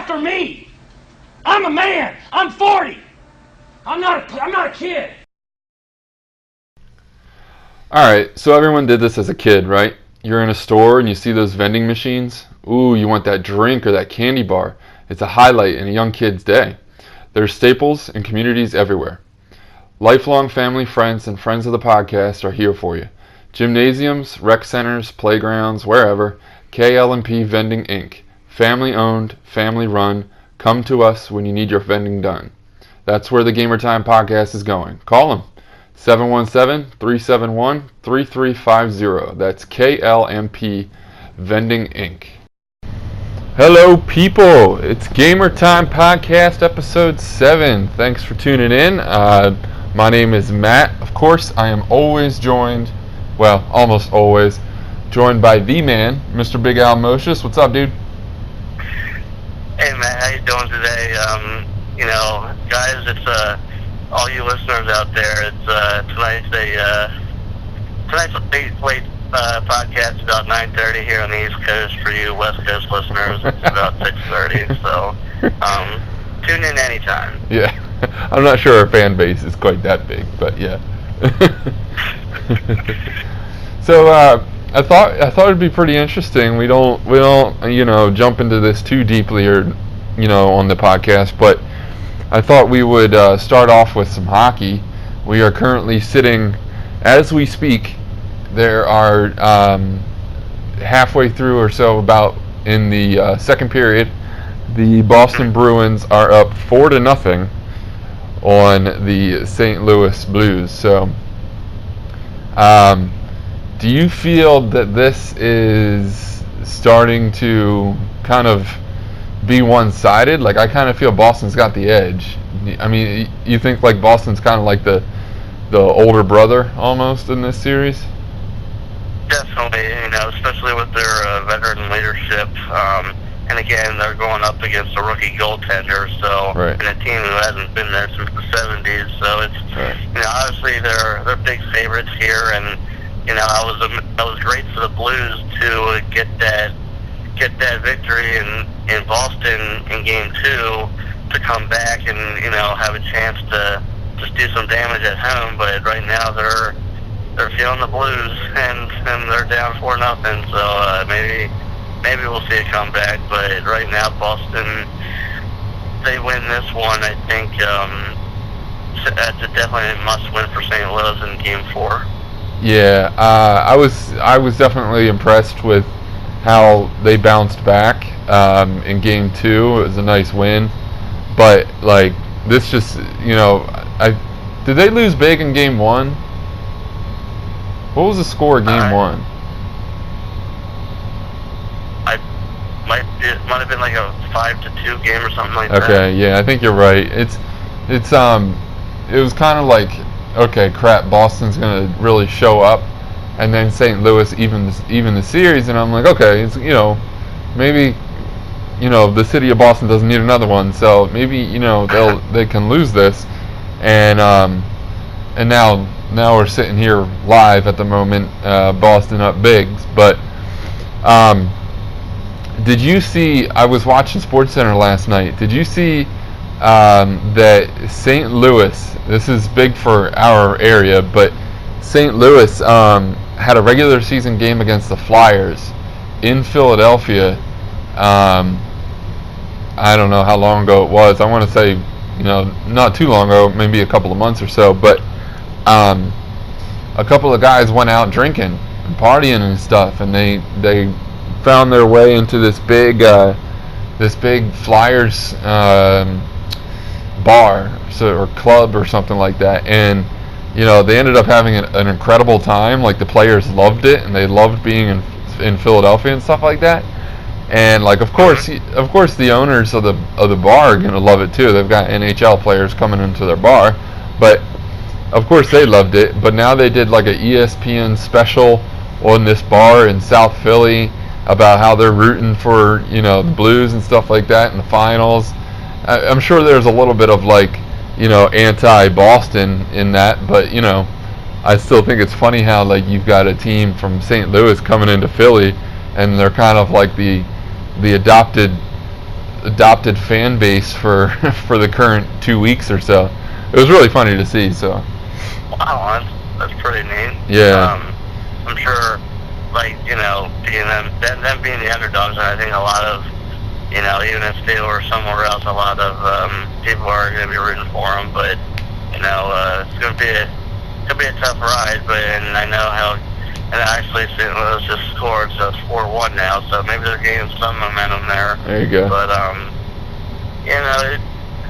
after me. I'm a man. I'm 40. I'm not a kid. Alright, so everyone did this as a kid, right? You're in a store and you see those vending machines. Ooh, you want that drink or that candy bar. It's a highlight in a young kid's day. There's staples in communities everywhere. Lifelong family, friends, and friends of the podcast are here for you. Gymnasiums, rec centers, playgrounds, wherever. KL&P Vending Inc. Family owned, family run. Come to us when you need your vending done. That's where the Gamertime podcast is going. Call them. 717-371-3350. That's KL&P Vending Inc. Hello people, it's Gamertime Podcast episode 7. Thanks for tuning in. My name is Matt. Of course, I am always joined, well, almost always, joined by the man, Mr. Big Al Mocious. What's up, dude? Hey Matt, how you doing today? Guys, it's all you listeners out there. It's tonight's a late podcast about 9:30 here on the East Coast. For you West Coast listeners, it's about 6:30. So tune in anytime. Yeah, I'm not sure our fan base is quite that big, but yeah. So I thought it'd be pretty interesting. We don't jump into this too deeply or on the podcast, but I thought we would start off with some hockey. We are currently sitting, as we speak, there are halfway through or so about in the second period. The Boston Bruins are up 4-0 on the St. Louis Blues. So do you feel that this is starting to kind of be one-sided? Like, I kind of feel Boston's got the edge. I mean, you think like Boston's kind of like the older brother almost in this series? Definitely, especially with their veteran leadership. And again, they're going up against a rookie goaltender, so right. And a team who hasn't been there since the 70s. So it's right. Obviously they're big favorites here, and that was great for the Blues to get that victory in Boston in Game 2 to come back and have a chance to just do some damage at home. But right now they're feeling the Blues and they're down 4-0. So maybe we'll see a comeback. But right now Boston, they win this one. I think that's definitely a must win for St. Louis in Game 4. Yeah, I was definitely impressed with how they bounced back in Game 2. It was a nice win, but like this just did they lose big in Game 1? What was the score of Game 1? It might have been like a 5-2 game or something like that. Okay, yeah, I think you're right. It was kind of like, okay, crap, Boston's gonna really show up, and then St. Louis even the series, and I'm like, okay, it's maybe the city of Boston doesn't need another one, so maybe they can lose this, and now we're sitting here live at the moment, Boston up bigs, but did you see? I was watching SportsCenter last night. Did you see that St. Louis? This is big for our area, but St. Louis had a regular season game against the Flyers in Philadelphia. I don't know how long ago it was. I want to say, not too long ago, maybe a couple of months or so. But a couple of guys went out drinking and partying and stuff, and they found their way into this big Flyers bar or club or something like that, and they ended up having an incredible time. Like, the players loved it, and they loved being in Philadelphia and stuff like that. And like, of course the owners of the bar are gonna love it too. They've got NHL players coming into their bar, but of course they loved it. But now they did like a ESPN special on this bar in South Philly about how they're rooting for the Blues and stuff like that in the finals. I'm sure there's a little bit of like anti-Boston in that, but I still think it's funny how like you've got a team from St. Louis coming into Philly, and they're kind of like the adopted adopted fan base for for the current 2 weeks or so. It was really funny to see. So. Wow, that's pretty neat. Yeah. I'm sure, like, being them being the underdogs, and I think a lot of, even if they were somewhere else, a lot of people are going to be rooting for them. But it's going to be a tough ride. But and I know how, and actually St. Louis just scored, so it's 4-1 now. So maybe they're gaining some momentum there. There you go. But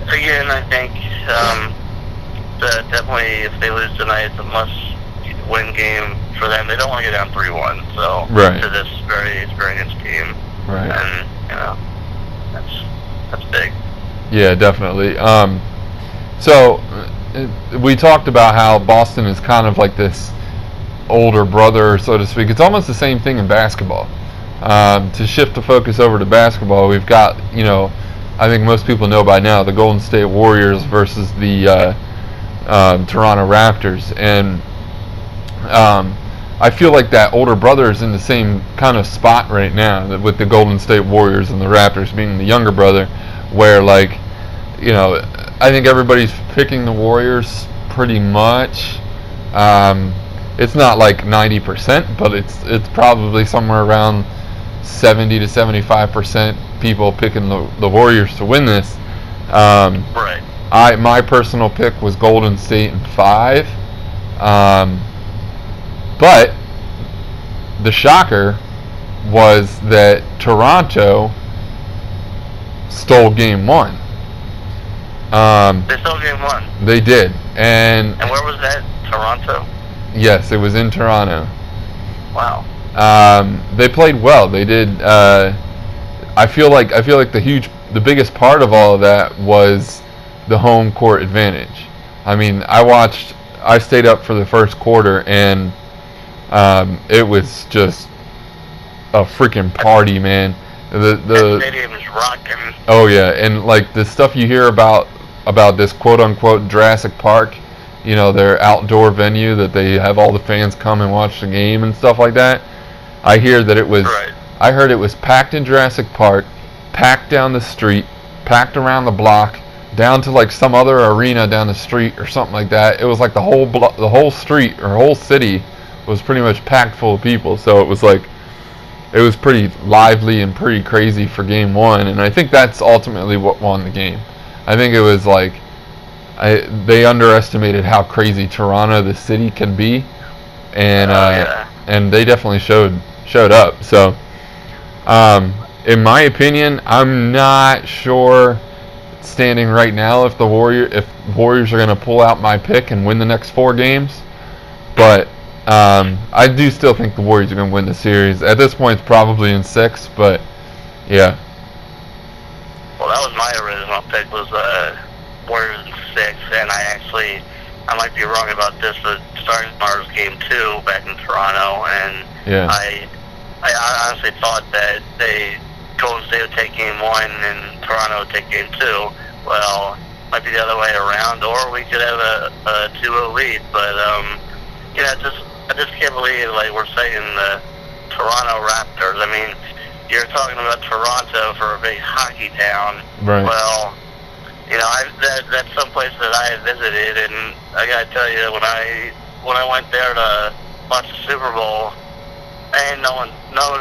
again, I think. Definitely, if they lose tonight, it's a must-win game for them. They don't want to get down 3-1, so right. To this very experienced team, right? And that's big. Yeah, definitely. So we talked about how Boston is kind of like this older brother, so to speak. It's almost the same thing in basketball. To shift the focus over to basketball, we've got I think most people know by now the Golden State Warriors versus the Toronto Raptors, and I feel like that older brother is in the same kind of spot right now with the Golden State Warriors and the Raptors being the younger brother, where I think everybody's picking the Warriors pretty much. It's not like 90%, but it's probably somewhere around 70 to 75% people picking the Warriors to win this. Right. My personal pick was Golden State in 5, but the shocker was that Toronto stole Game 1. They stole Game 1. They did, and where was that? Toronto. Yes, it was in Toronto. Wow. They played well. They did. I feel like the biggest part of all of that was the home court advantage. I mean, I stayed up for the first quarter, and it was just a freaking party, man. The stadium is rocking. Oh yeah, and like the stuff you hear about this quote unquote Jurassic Park, their outdoor venue that they have all the fans come and watch the game and stuff like that. I hear that it was. Right. I heard it was packed in Jurassic Park, packed down the street, packed around the block, down to like some other arena down the street or something like that. It was like the whole street or whole city was pretty much packed full of people. So it was pretty lively and pretty crazy for Game 1, and I think that's ultimately what won the game. I think it was like they underestimated how crazy Toronto, the city, can be, and and they definitely showed up. So in my opinion, I'm not sure standing right now if Warriors are going to pull out my pick and win the next 4 games, but I do still think the Warriors are going to win the series. At this point, it's probably in 6, but yeah. Well, that was my original pick, was Warriors in 6, and I might be wrong about this, but starting tomorrow's Game 2 back in Toronto, and yeah. I honestly thought that Golden State would take Game 1 and Toronto would take Game 2. Well, might be the other way around, or we could have a 2-0 lead. But I just can't believe we're saying the Toronto Raptors. I mean, you're talking about Toronto for a big hockey town. Right. Well, that's some place that I had visited, and I gotta tell you, when I went there to watch the Super Bowl, and no one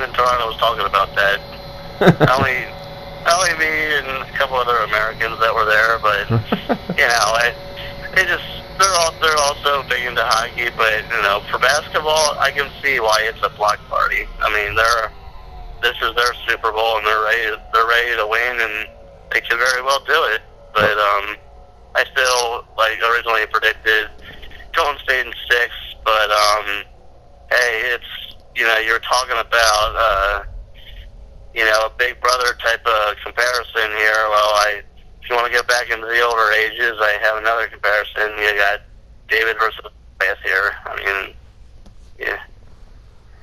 in Toronto was talking about that. only me and a couple other Americans that were there, but they're also big into hockey. But for basketball, I can see why it's a block party. I mean, this is their Super Bowl, and they're ready to win, and they could very well do it. But I still originally predicted Golden State in 6, but hey, it's you're talking about a big brother type of comparison here. Well, if you want to get back into the older ages, I have another comparison. You got David versus Goliath here. I mean, yeah,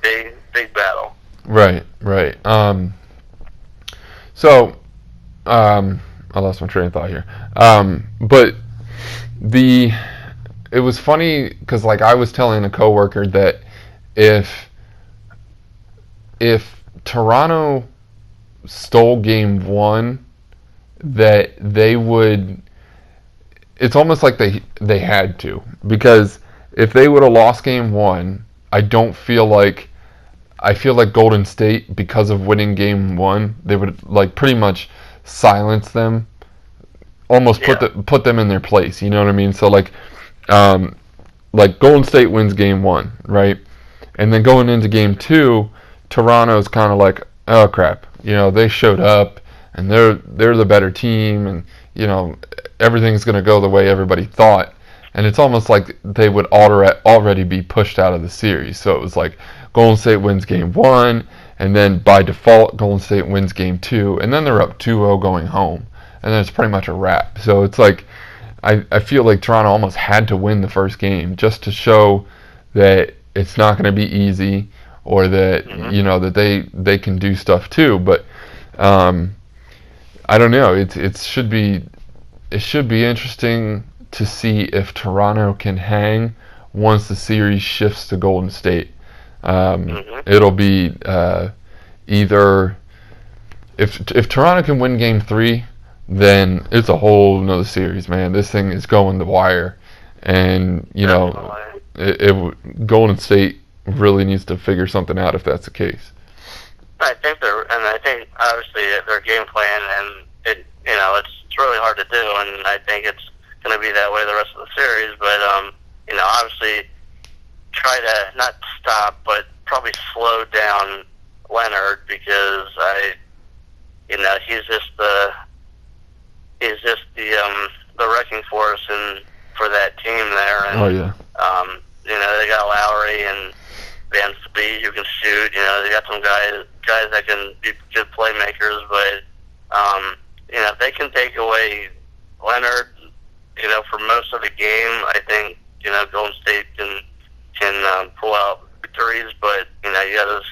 big battle. Right. So, I lost my train of thought here. But it was funny because I was telling a coworker that if Toronto stole Game 1 that they would. It's almost like they had to, because if they would have lost game one, I feel like Golden State, because of winning game one, they would like pretty much silence them, almost put them in their place. You know what I mean? So like Golden State wins game one, right? And then going into game two, Toronto's kind of like, oh crap, they showed up and they're the better team, and everything's going to go the way everybody thought. And it's almost like they would already be pushed out of the series. So it was like Golden State wins game one, and then by default Golden State wins game two, and then they're up 2-0 going home, and then it's pretty much a wrap. So it's like I feel like Toronto almost had to win the first game just to show that it's not going to be easy, or that that they can do stuff too. But I don't know. It should be interesting to see if Toronto can hang once the series shifts to Golden State. It'll be either if Toronto can win game three, then it's a whole nother series, man. This thing is going the wire, and Golden State really needs to figure something out if that's the case. I think obviously their game plan, and it's really hard to do, and I think it's going to be that way the rest of the series. But obviously try to not stop, but probably slow down Leonard, because he's just the wrecking force for that team there. And, oh yeah. They got Lowry and Van Fleet who can shoot. They got some guys that can be good playmakers, but if they can take away Leonard, for most of the game, I think Golden State can pull out victories. But you gotta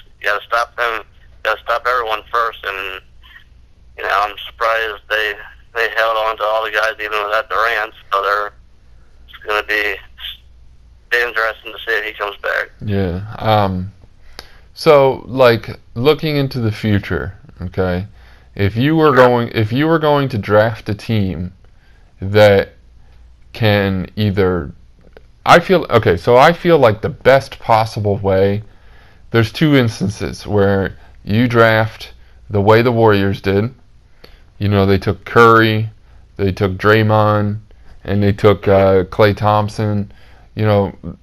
stop them. You gotta stop everyone first, and I'm surprised they held on to all the guys even without Durant. So it's going to be interesting to see if he comes back. Yeah. So like looking into the future, okay, if you were going to draft a team that can either, I feel like the best possible way, there's two instances where you draft the way the Warriors did. They took Curry, they took Draymond, and they took Klay Thompson, and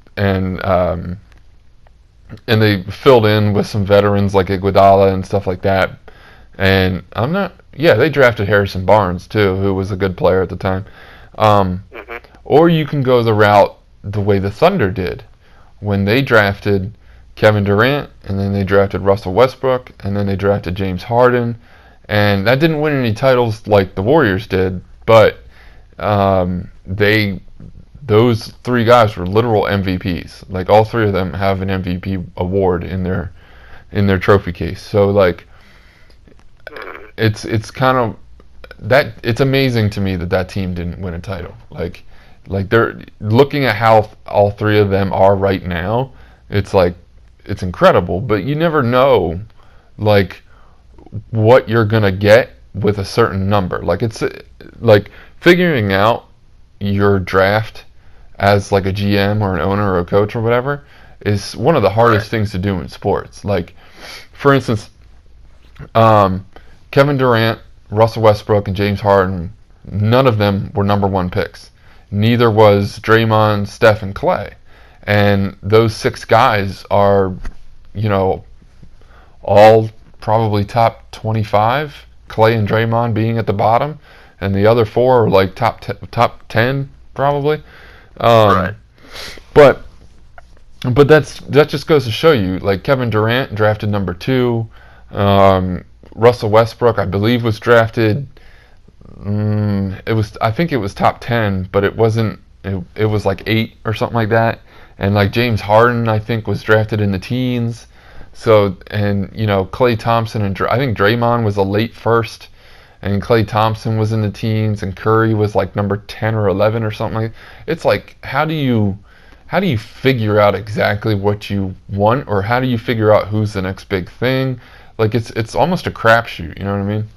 they filled in with some veterans like Iguodala and stuff like that. And they drafted Harrison Barnes too, who was a good player at the time. Or you can go the route the way the Thunder did, when they drafted Kevin Durant, and then they drafted Russell Westbrook, and then they drafted James Harden. And that didn't win any titles like the Warriors did, but those three guys were literal MVPs. Like all three of them have an MVP award in their trophy case. So like it's kind of that, it's amazing to me that team didn't win a title. Like they're looking at how all three of them are right now. It's like it's incredible, but you never know like what you're gonna get with a certain number. Like it's like figuring out your draft as like a GM or an owner or a coach or whatever is one of the hardest things to do in sports. Like for instance, Kevin Durant, Russell Westbrook, and James Harden, none of them were number one picks. Neither was Draymond, Steph, and Klay. And those six guys are, all probably top 25, Klay and Draymond being at the bottom, and the other four are like top 10 probably. Right. But that just goes to show you, like Kevin Durant drafted number 2, Russell Westbrook I believe was drafted. I think it was top 10, but it wasn't. It was like 8 or something like that. And like James Harden I think was drafted in the teens. So, and Klay Thompson and I think Draymond was a late first, and Klay Thompson was in the teens, and Curry was like number 10 or 11 or something like that. It's like, how do you figure out exactly what you want, or how do you figure out who's the next big thing? Like it's almost a crapshoot, you know what I mean?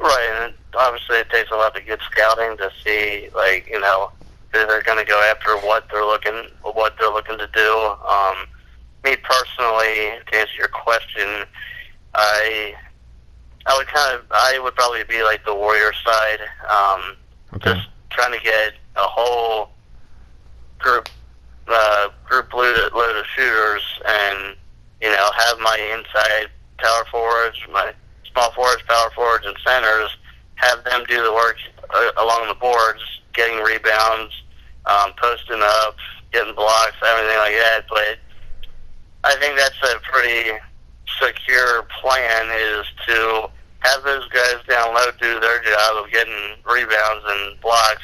Right, and obviously it takes a lot of good scouting to see, like, you know, who they're going to go after, what they're looking to do. Me personally, to answer your question, I would probably be like the warrior side. Okay. Just trying to get a whole group load of shooters, and, you know, have my inside power forwards, my small forwards, power forwards, and centers, have them do the work along the boards, getting rebounds, posting up, getting blocks, everything like that. But I think that's a pretty secure plan, is to have those guys down low do their job of getting rebounds and blocks,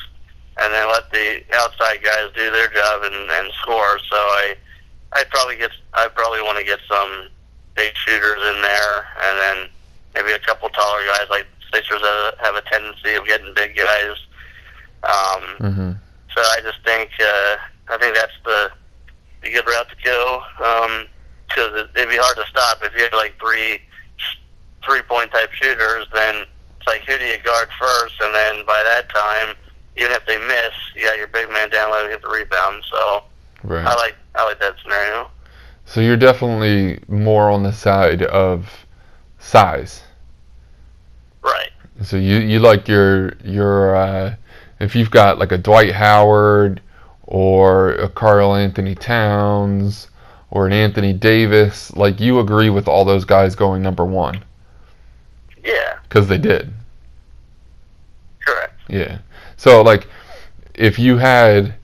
and then let the outside guys do their job and score. So I'd probably want to get some big shooters in there, and then maybe a couple taller guys. Like Sixers have a tendency of getting big guys. So I just think that's the good route to go, because it'd be hard to stop if you have like three-point type shooters. Then it's like, who do you guard first? And then by that time, even if they miss, you got your big man down low to get the rebound. So Right. I like that scenario. So you're definitely more on the side of size. Right. So you like your if you've got like a Dwight Howard or a Karl Anthony Towns or an Anthony Davis, like, you agree with all those guys going number one. Yeah. Because they did. Correct. Yeah. So, like, if you had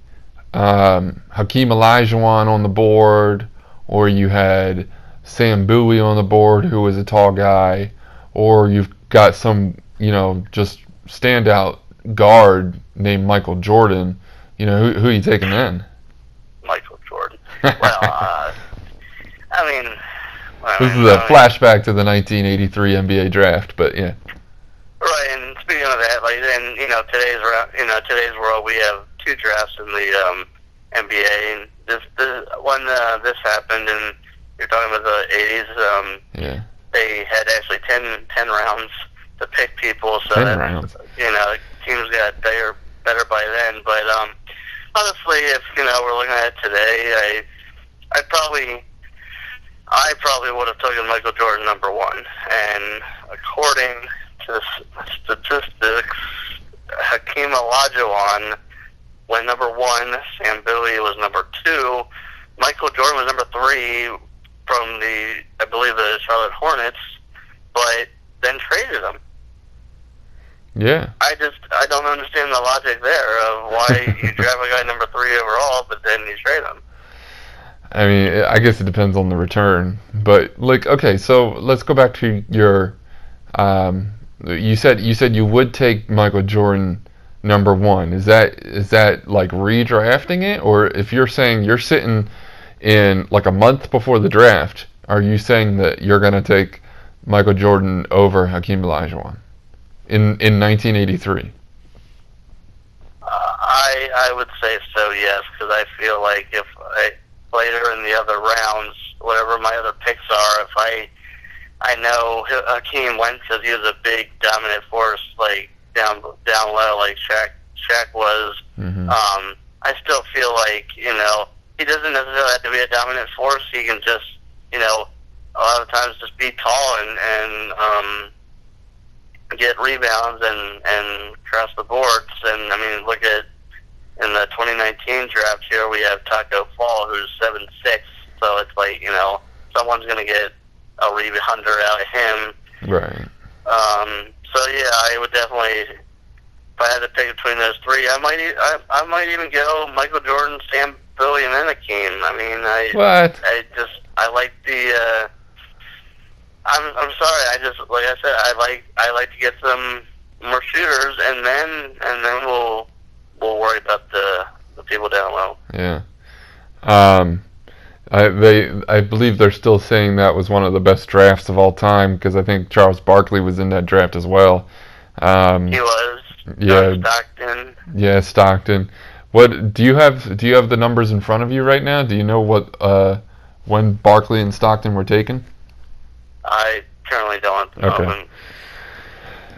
Hakeem Olajuwon on the board, or you had Sam Bowie on the board, who was a tall guy, or you've got some, you know, just standout guard named Michael Jordan, you know, who are you taking then? Michael Jordan. Well, This is a flashback to the 1983 NBA draft, but yeah. Right, and speaking of that, like, in today's world, we have two drafts in the NBA, and this happened, and you're talking about the 80s. Yeah. They had actually 10 rounds to pick people, so 10 rounds. You know, teams got better by then. But honestly, if we're looking at it today, I probably would have taken Michael Jordan number one, and according to the statistics, Hakeem Olajuwon went number one, Sam Bowie was number two, Michael Jordan was number three from I believe the Charlotte Hornets, but then traded him. Yeah. I don't understand the logic there of why you draft a guy number three overall, but then you trade him. I mean, I guess it depends on the return, but, like, okay, so let's go back to your. You said you would take Michael Jordan number one. Is that like redrafting it, or if you're saying you're sitting in like a month before the draft, are you saying that you're gonna take Michael Jordan over Hakeem Olajuwon in 1983? I would say so, yes, because I feel like if later in the other rounds, whatever my other picks are, if I know Hakeem went because he was a big dominant force, like down low, like Shaq was. I still feel like he doesn't necessarily have to be a dominant force. He can just a lot of times just be tall and get rebounds and cross the boards. And I mean, look at in the 2019 draft here, we have Taco Fall, who's 7'6", so it's like someone's gonna get a rebounder out of him. Right. So yeah, I would definitely, if I had to pick between those three, I might even go Michael Jordan, Sam Bowie, and then Hakeem. I mean, I like the. I'm sorry. I just, like I said, I like to get some more shooters, and then we'll worry about the people down low. Yeah. I believe they're still saying that was one of the best drafts of all time, because I think Charles Barkley was in that draft as well. He was. Yeah. Stockton. Yeah, Stockton. What do you have the numbers in front of you right now? Do you know what when Barkley and Stockton were taken? I currently don't know. Okay.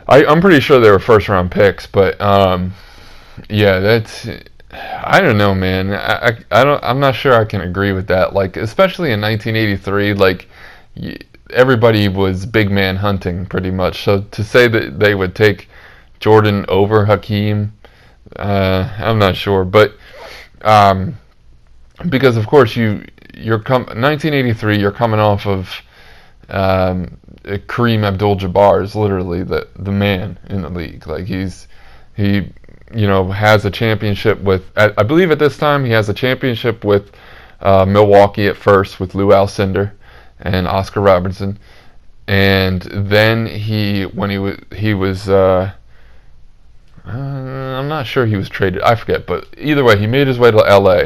I'm pretty sure they were first round picks, but yeah, that's. I don't know, man. I don't. I'm not sure I can agree with that. Like, especially in 1983, like everybody was big man hunting pretty much. So to say that they would take Jordan over Hakeem, I'm not sure. But because of course you're 1983, you're coming off of Kareem Abdul-Jabbar is literally the man in the league. Like he has a championship with, I believe at this time he has a championship with Milwaukee at first with Lou Alcindor and Oscar Robertson, and then I'm not sure he was traded, I forget, but either way he made his way to LA,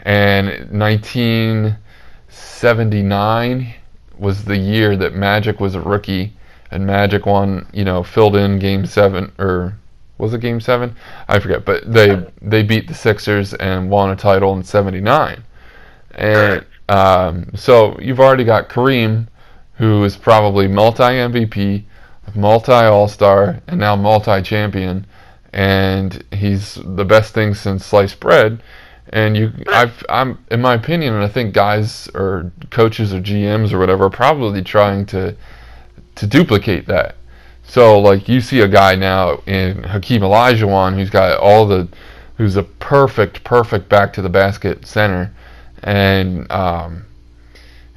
and 1979 was the year that Magic was a rookie, and Magic won, filled in Game 7, or was it Game 7? I forget, but they beat the Sixers and won a title in 79. And so you've already got Kareem, who is probably multi-MVP, multi-All-Star, and now multi-champion, and he's the best thing since sliced bread. And I'm in my opinion, and I think guys or coaches or GMs or whatever are probably trying to duplicate that. So like you see a guy now in Hakeem Olajuwon who's a perfect back to the basket center, and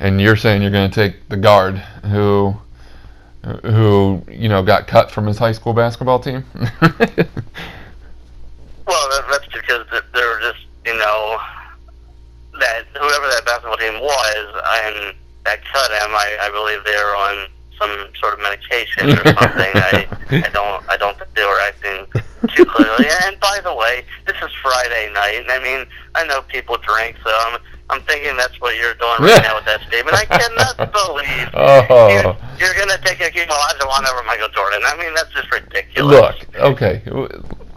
you're saying you're going to take the guard who got cut from his high school basketball team. Well, that's because they were just, that whoever that basketball team was, and that cut him, I believe they were on some sort of medication or something. I don't think they were acting too clearly. And by the way, this is Friday night. I mean, I know people drink, so I'm thinking that's what you're doing right now with that statement. I cannot believe you're going to take Hakeem Olajuwon over Michael Jordan. I mean, that's just ridiculous. Look, okay,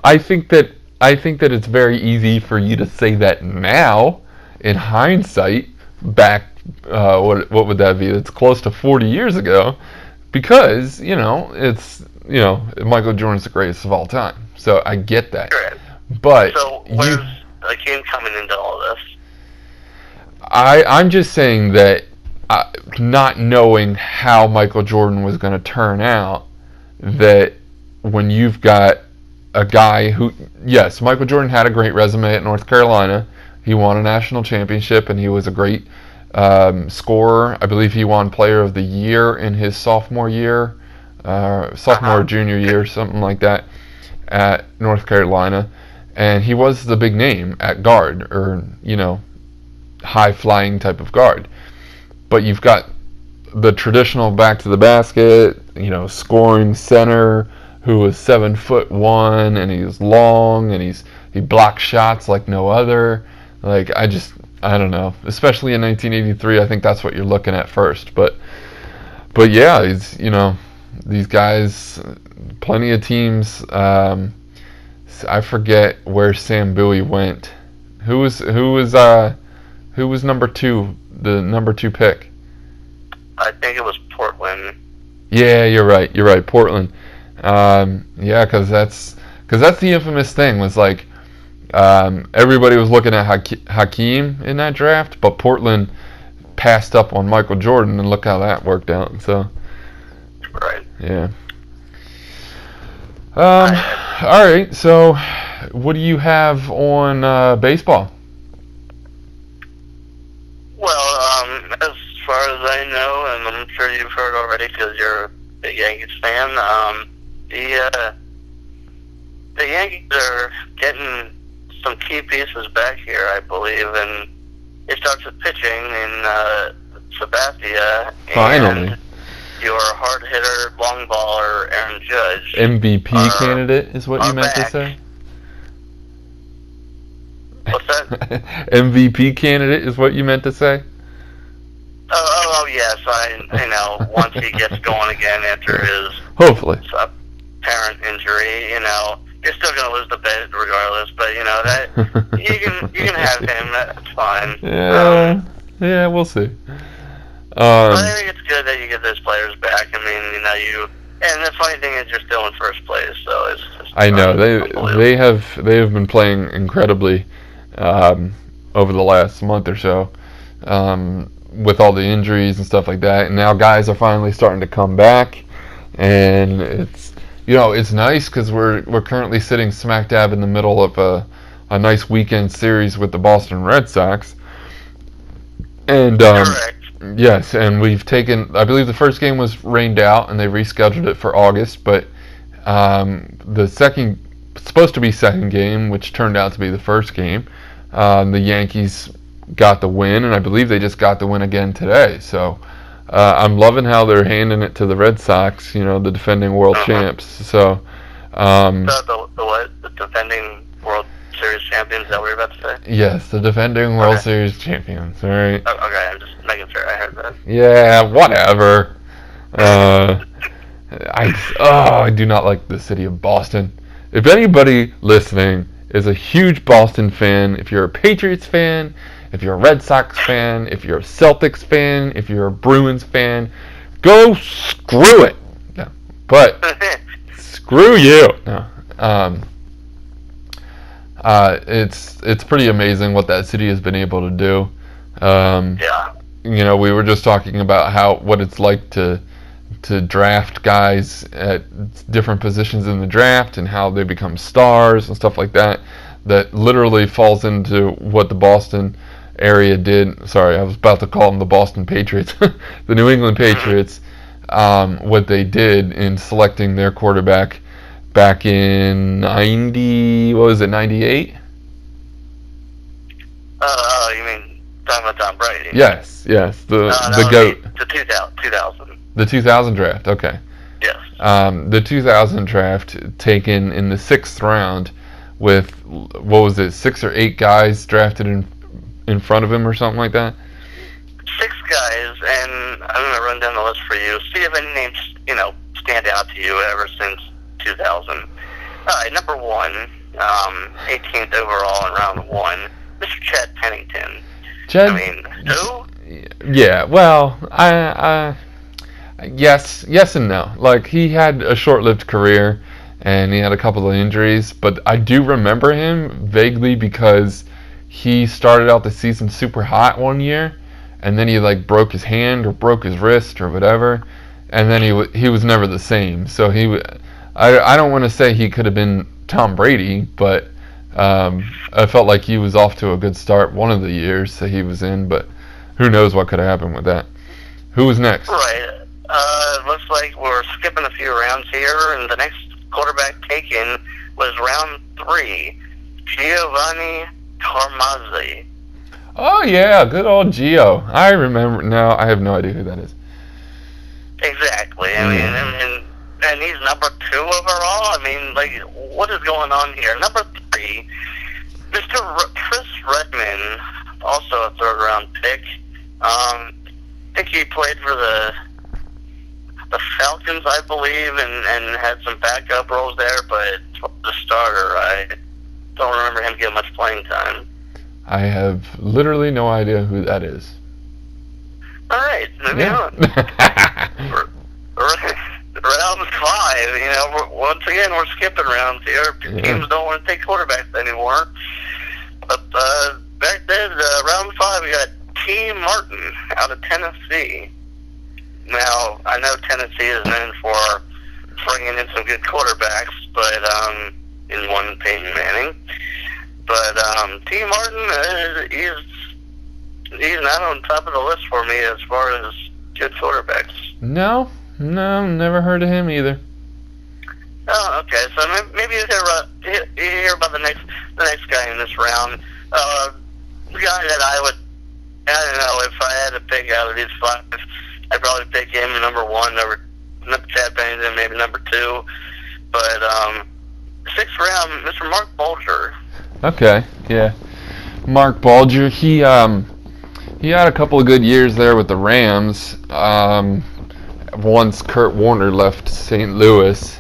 I think that it's very easy for you to say that now, in hindsight, back, what would that be? It's close to 40 years ago, because, it's, Michael Jordan's the greatest of all time. So I get that. Correct. But so where's Hakeem coming into all this? I'm just saying that not knowing how Michael Jordan was going to turn out, that when you've got a guy who, yes, Michael Jordan had a great resume at North Carolina. He won a national championship, and he was a great scorer. I believe he won Player of the Year in his sophomore year, or junior year, something like that, at North Carolina. And he was the big name at guard, or, high-flying type of guard. But you've got the traditional back to the basket, scoring center, who was 7'1", and he was long, and he blocks shots like no other. Like, I don't know. Especially in 1983, I think that's what you're looking at first. But yeah, it's, these guys, plenty of teams. I forget where Sam Bowie went. Who was number 2? The number 2 pick. I think it was Portland. Yeah, you're right. Portland. Yeah, because that's the infamous thing, was like everybody was looking at Hakeem in that draft, but Portland passed up on Michael Jordan, and look how that worked out. So, right. Yeah. All right. So, what do you have on baseball? Well, as far as I know, and I'm sure you've heard already because you're a big Yankees fan, the Yankees are getting some key pieces back here, I believe, and it starts with pitching in Sabathia. Finally. And your hard hitter, long baller, Aaron Judge. MVP candidate is what you meant to say? What's that? MVP candidate is what you meant to say? Oh yes, I know. Once he gets going again after his hopefully apparent injury, you're still going to lose the bet regardless. But that you can have him. That's fine. Yeah, we'll see. I think it's good that you get those players back. I mean, And the funny thing is, you're still in first place, so it's I know they have been playing incredibly over the last month or so, with all the injuries and stuff like that. And now guys are finally starting to come back, and it's nice because we're currently sitting smack dab in the middle of a nice weekend series with the Boston Red Sox. And correct. yes, and we've taken, I believe the first game was rained out and they rescheduled it for August, but the supposed to be second game, which turned out to be the first game, the Yankees got the win, and I believe they just got the win again today. So I'm loving how they're handing it to the Red Sox, the defending world champs. So the what? The defending World Series champions, is that what you're about to say? yes, the defending World Series champions. All right. Oh, okay, I'm just making sure I heard that. Yeah, whatever. I do not like the city of Boston. If anybody listening is a huge Boston fan, if you're a Patriots fan, if you're a Red Sox fan, if you're a Celtics fan, if you're a Bruins fan, go screw it. No, but screw you. No. It's pretty amazing what that city has been able to do. Yeah. We were just talking about what it's like to draft guys at different positions in the draft and how they become stars and stuff like that. That literally falls into what the Boston area did. Sorry, I was about to call them the Boston Patriots, the New England Patriots. What they did in selecting their quarterback back in 98? You mean talking about Tom Brady? Yes, the GOAT. The 2000. The 2000 draft, okay. Yes. The 2000 draft taken in the 6th round with, 6 or 8 guys drafted in front of him or something like that? 6 guys, and I'm going to run down the list for you. See if any names, stand out to you ever since 2000. All right, number 1, 18th overall in round 1, Mr. Chad Pennington. Who? Yeah, well, yes and no. Like, he had a short-lived career, and he had a couple of injuries, but I do remember him vaguely because he started out the season super hot one year, and then he broke his hand or broke his wrist or whatever, and then he was never the same. So I don't want to say he could have been Tom Brady, but I felt like he was off to a good start one of the years that he was in, but who knows what could have happened with that. Who was next? Right. Looks like we're skipping a few rounds here, and the next quarterback taken was round 3, Giovanni Carmazzi. Oh yeah, good old Gio. I remember. No, I have no idea who that is. Exactly. I mean, and he's number 2 overall. What is going on here? Number 3, Mr. Chris Redman, also a 3rd round pick. I think he played for the Falcons, I believe, and had some backup roles there, but the starter, I don't remember him getting much playing time. I have literally no idea who that is. All right, moving on. Round 5, once again, we're skipping rounds here. Teams don't want to take quarterbacks anymore. But back then, round 5, we got T. Martin out of Tennessee. Now, I know Tennessee is known for bringing in some good quarterbacks, but in one Peyton Manning. But T. Martin, he's not on top of the list for me as far as good quarterbacks. No, never heard of him either. Oh, okay. So maybe you hear about the next guy in this round. The guy that I don't know, if I had to pick out of these 5, I'd probably pick him number 1, number Chad Pennington, maybe number 2. But 6th round, Mr. Mark Bulger. Okay, yeah. Mark Bulger, he had a couple of good years there with the Rams. Once Kurt Warner left St. Louis.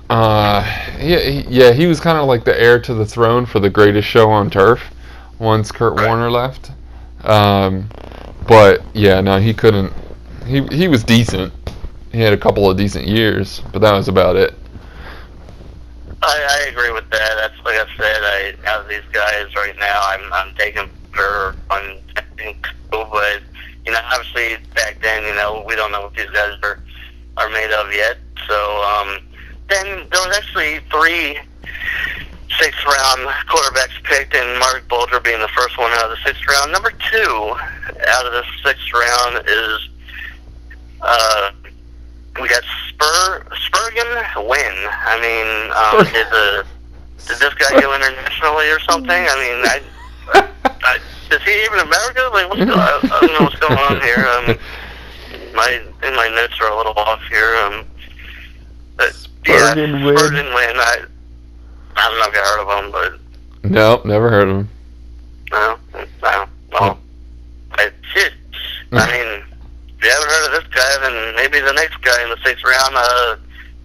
He was kind of like the heir to the throne for the greatest show on turf once Kurt Warner left. But yeah, no, he couldn't. He was decent. he had a couple of decent years, but that was about it. I agree with that. That's like I said. Out of these guys right now, I'm taking for on but obviously back then, we don't know what these guys are made of yet. So then there was actually 3 6th-round quarterbacks picked, and Mark Bolger being the first one out of the 6th round. Number 2 out of the 6th round is we got Spurgeon Wynn. I mean, did this guy go internationally or something? I mean, is he even American? Like, I don't know what's going on here. My notes are a little off here. But Spurgeon Wynn. Spurgeon Wynn. I don't know if you heard of him, but no, never heard of him. No. Well, shit. I mean, if you haven't heard of this guy, then maybe the next guy in the 6th round,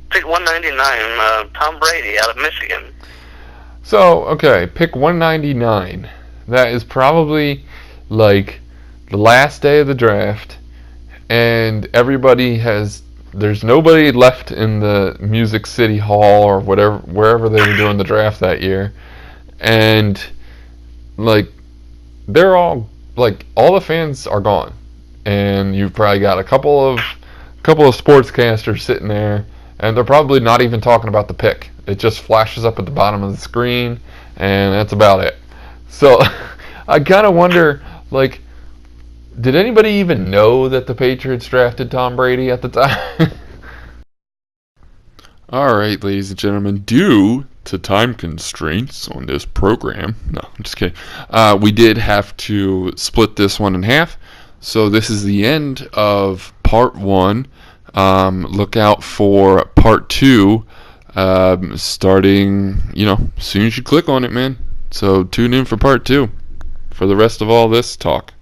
pick 199, Tom Brady out of Michigan. So, okay, pick 199. That is probably like the last day of the draft, and there's nobody left in the Music City Hall or wherever they were doing the draft that year, and like they're all the fans are gone, and you've probably got a couple of sportscasters sitting there, and they're probably not even talking about the pick. It just flashes up at the bottom of the screen, and that's about it. So I kind of wonder, like, did anybody even know that the Patriots drafted Tom Brady at the time? Alright, ladies and gentlemen, due to time constraints on this program, no, I'm just kidding, we did have to split this one in half. So this is the end of part 1. Look out for part 2 starting, as soon as you click on it, man. So tune in for part 2 for the rest of all this talk.